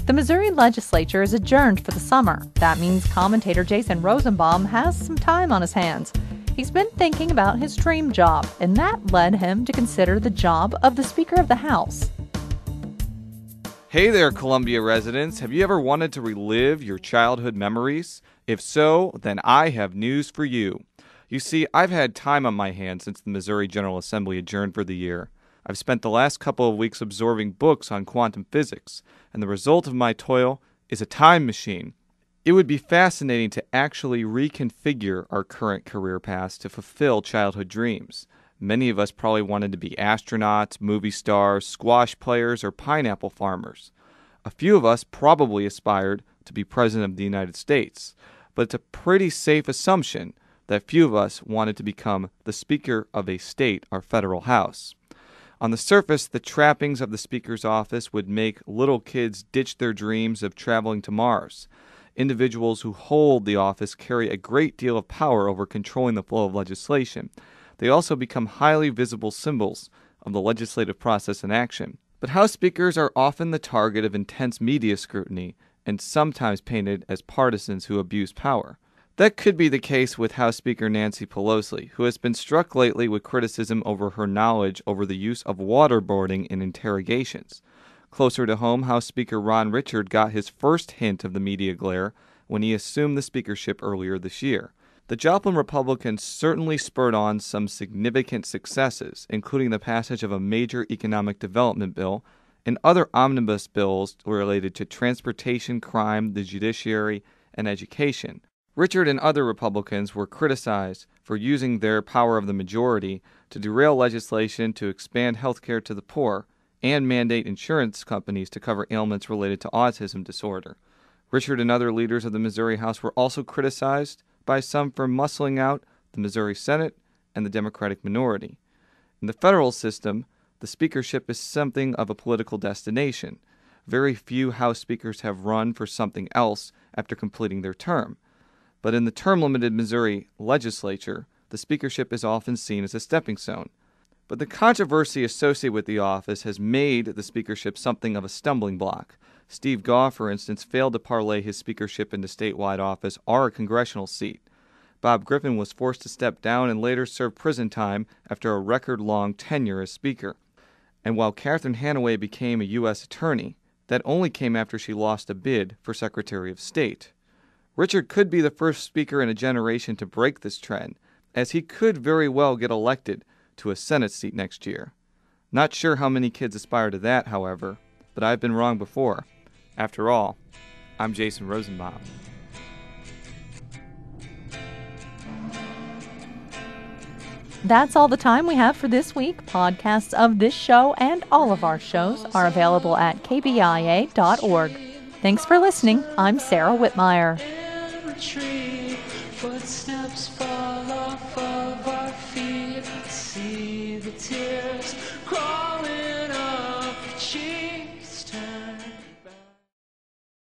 The Missouri legislature is adjourned for the summer. That means commentator Jason Rosenbaum has some time on his hands. He's been thinking about his dream job, and that led him to consider the job of the Speaker of the House. Hey there, Columbia residents. Have you ever wanted to relive your childhood memories? If so, then I have news for you. You see, I've had time on my hands since the Missouri General Assembly adjourned for the year. I've spent the last couple of weeks absorbing books on quantum physics, and the result of my toil is a time machine. It would be fascinating to actually reconfigure our current career paths to fulfill childhood dreams. Many of us probably wanted to be astronauts, movie stars, squash players, or pineapple farmers. A few of us probably aspired to be President of the United States, but it's a pretty safe assumption that few of us wanted to become the Speaker of a state or federal house. On the surface, the trappings of the Speaker's office would make little kids ditch their dreams of traveling to Mars. Individuals who hold the office carry a great deal of power over controlling the flow of legislation. They also become highly visible symbols of the legislative process in action. But House Speakers are often the target of intense media scrutiny and sometimes painted as partisans who abuse power. That could be the case with House Speaker Nancy Pelosi, who has been struck lately with criticism over her knowledge over the use of waterboarding in interrogations. Closer to home, House Speaker Ron Richard got his first hint of the media glare when he assumed the speakership earlier this year. The Joplin Republicans certainly spurred on some significant successes, including the passage of a major economic development bill and other omnibus bills related to transportation, crime, the judiciary, and education. Richard and other Republicans were criticized for using their power of the majority to derail legislation to expand health care to the poor and mandate insurance companies to cover ailments related to autism disorder. Richard and other leaders of the Missouri House were also criticized by some for muscling out the Missouri Senate and the Democratic minority. In the federal system, the speakership is something of a political destination. Very few House speakers have run for something else after completing their term. But in the term-limited Missouri legislature, the speakership is often seen as a stepping stone. But the controversy associated with the office has made the speakership something of a stumbling block. Steve Gaw, for instance, failed to parlay his speakership into statewide office or a congressional seat. Bob Griffin was forced to step down and later serve prison time after a record-long tenure as Speaker. And while Catherine Hanaway became a U.S. attorney, that only came after she lost a bid for Secretary of State. Richard could be the first Speaker in a generation to break this trend, as he could very well get elected to a Senate seat next year. Not sure how many kids aspire to that, however, but I've been wrong before. After all, I'm Jason Rosenbaum. That's all the time we have for this week. Podcasts of this show and all of our shows are available at kbia.org. Thanks for listening. I'm Sarah Whitmire. Footsteps fall off.